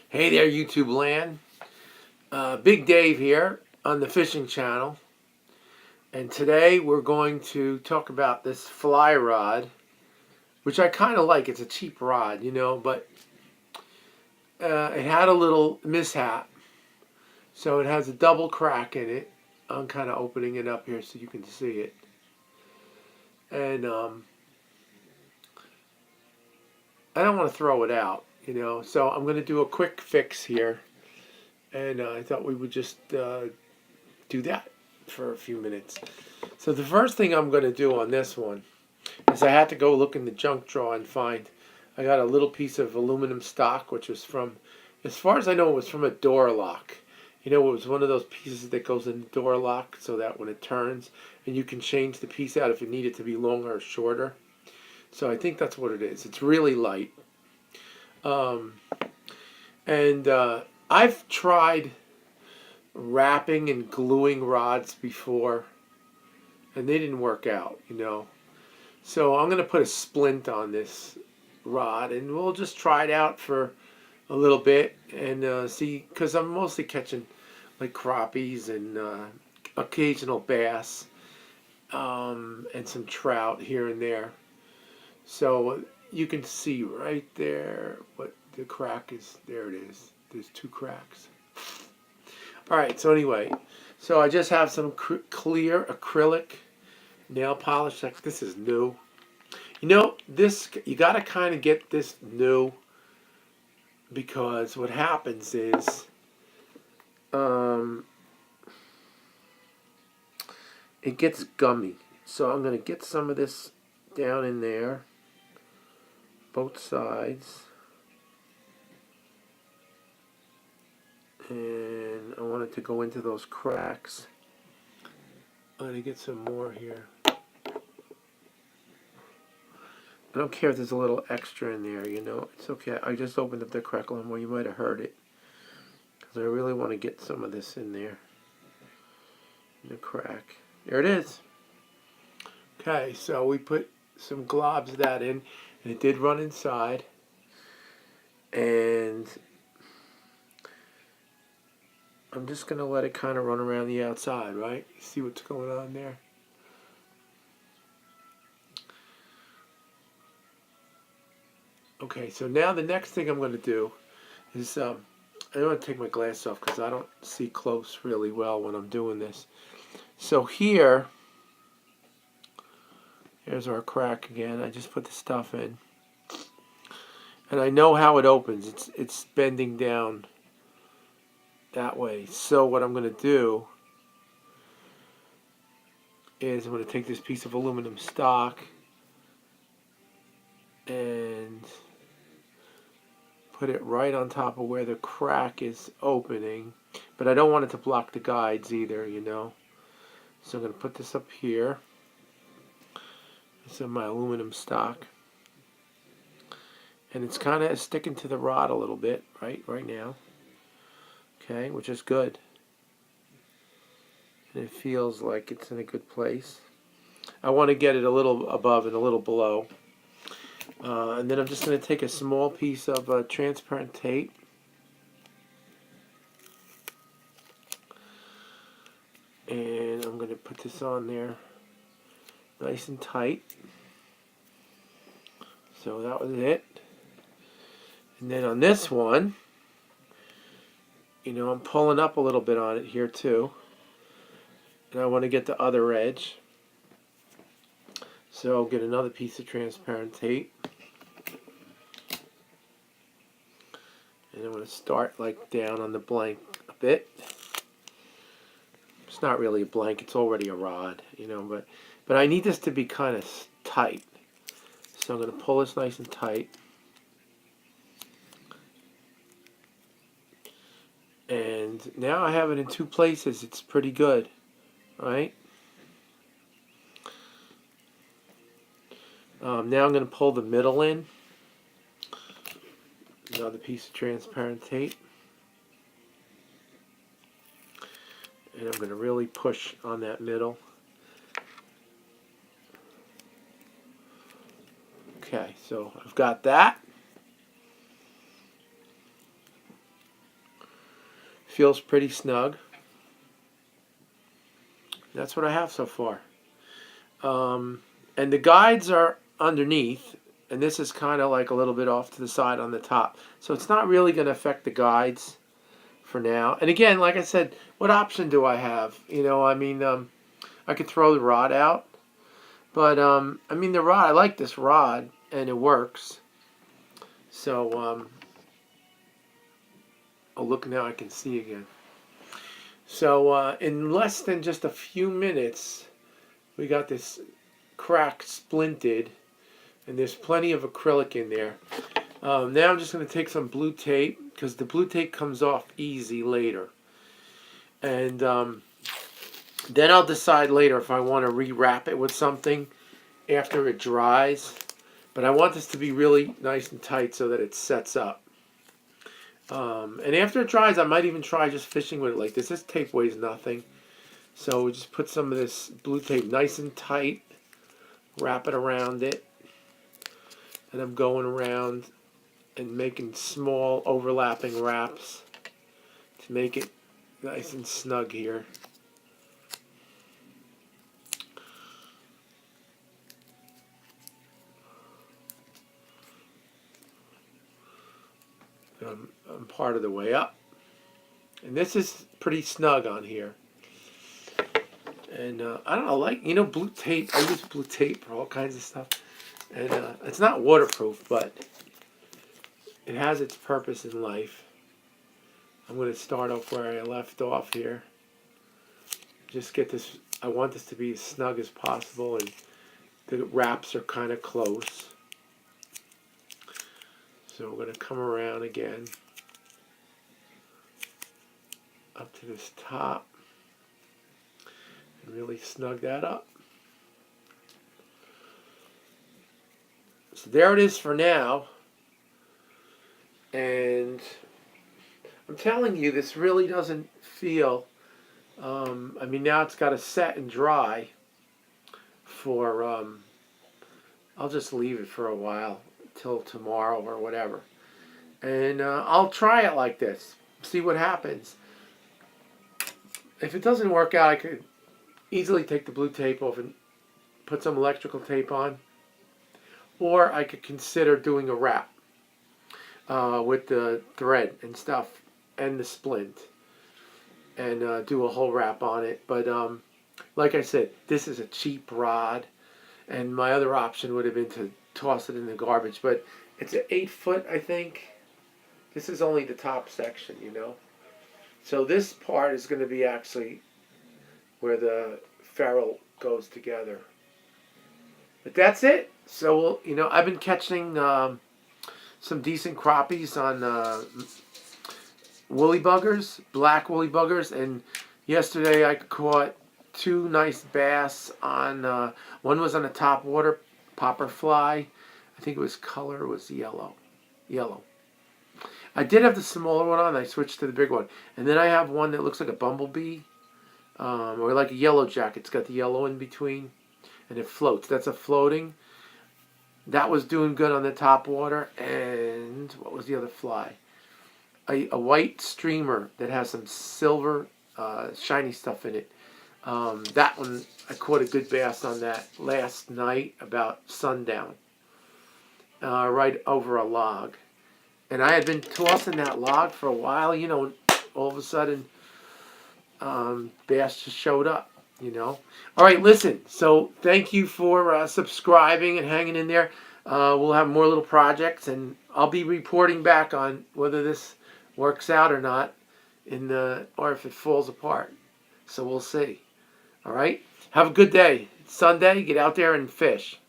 Hey there, YouTube land. Big Dave here on the fishing channel. And today we're going to talk about this fly rod, which I kind of like. It's a cheap rod, but it had a little mishap. So it has a double crack in it. I'm kind of opening it up here so you can see it. And I don't want to throw it out, so I'm going to do a quick fix here. And I thought we would just do that for a few minutes. So the first thing I'm going to do on this one is I had to go look in the junk drawer and find, I got a little piece of aluminum stock, which was from, as far as I know, it was from a door lock. It was one of those pieces that goes in the door lock so that when it turns, and you can change the piece out if you need it to be longer or shorter. So I think that's what it is. It's really light. And I've tried wrapping and gluing rods before, and they didn't work out, So I'm going to put a splint on this rod, and we'll just try it out for a little bit and see, because I'm mostly catching like crappies and occasional bass and some trout here and there. So you can see right there what the crack is. There it is. There's two cracks. All right, so anyway, so I just have some clear acrylic nail polish. Like, this is new. This, you got to kind of get this new, because what happens is it gets gummy. So I'm going to get some of this down in there, both sides. And I want it to go into those cracks. I'm going to get some more here. I don't care if there's a little extra in there, It's okay. I just opened up the crack a little more. You might have heard it. Because I really want to get some of this in there. In the crack. There it is. Okay, so we put some globs of that in. And it did run inside. And I'm just going to let it kind of run around the outside, right? See what's going on there. Okay, so now the next thing I'm going to do is, I don't want to take my glass off because I don't see close really well when I'm doing this. So here's our crack again. I just put the stuff in. And I know how it opens. It's bending down that way. So what I'm going to do is I'm going to take this piece of aluminum stock and put it right on top of where the crack is opening. But I don't want it to block the guides either, So I'm going to put this up here. This is my aluminum stock. And it's kind of sticking to the rod a little bit, right now. Okay, which is good. And it feels like it's in a good place. I want to get it a little above and a little below. And then I'm just going to take a small piece of transparent tape. And I'm going to put this on there nice and tight. So that was it. And then on this one, I'm pulling up a little bit on it here too. And I want to get the other edge. So I'll get another piece of transparent tape. And I'm going to start like down on the blank a bit. It's not really a blank, it's already a rod, but I need this to be kind of tight. So I'm going to pull this nice and tight. And now I have it in two places. It's pretty good, right? Now I'm going to pull the middle in. Another piece of transparent tape. And I'm going to really push on that middle. Okay, so I've got that. Feels pretty snug. That's what I have so far. And the guides are underneath, and this is kind of like a little bit off to the side on the top. So it's not really going to affect the guides for now. And again, like I said, what option do I have? You know, I mean, I could throw the rod out. But, I mean, the rod, I like this rod, and it works. So, oh, look, now I can see again. So, in less than just a few minutes, we got this crack splinted, and there's plenty of acrylic in there. Now I'm just going to take some blue tape, because the blue tape comes off easy later. And then I'll decide later if I want to rewrap it with something after it dries. But I want this to be really nice and tight so that it sets up. And after it dries, I might even try just fishing with it like this. This tape weighs nothing. So we just put some of this blue tape nice and tight, wrap it around it. And I'm going around and making small overlapping wraps to make it nice and snug here. I'm part of the way up. And this is pretty snug on here. And I don't know, like, you know, blue tape. I use blue tape for all kinds of stuff. And it's not waterproof, but it has its purpose in life. I'm going to start off where I left off here. Just get this, I want this to be as snug as possible, and the wraps are kind of close. So we're going to come around again up to this top and really snug that up. So there it is for now. And I'm telling you, this really doesn't feel, I mean, now it's got to set and dry for, I'll just leave it for a while till tomorrow or whatever. And I'll try it like this, see what happens. If it doesn't work out, I could easily take the blue tape off and put some electrical tape on. Or I could consider doing a wrap with the thread and stuff and the splint, and do a whole wrap on it. But like I said, this is a cheap rod, and my other option would have been to toss it in the garbage. But it's an 8-foot, I think. This is only the top section, you know. So this part is going to be actually where the ferrule goes together. But that's it. So, you know, I've been catching some decent crappies on woolly buggers, black woolly buggers. And yesterday I caught 2 nice bass on, one was on a top water popper fly. I think it was color was yellow. I did have the smaller one on. I switched to the big one. And then I have one that looks like a bumblebee, or like a yellow jacket. It's got the yellow in between, and it floats. That's a floating. That was doing good on the top water. And what was the other fly? A white streamer that has some silver, shiny stuff in it. That one, I caught a good bass on that last night about sundown, right over a log. And I had been tossing that log for a while, you know, all of a sudden, bass just showed up, you know. All right, listen, so thank you for subscribing and hanging in there. We'll have more little projects, and I'll be reporting back on whether this works out or not, or if it falls apart. So we'll see. All right, have a good day. It's Sunday, get out there and fish.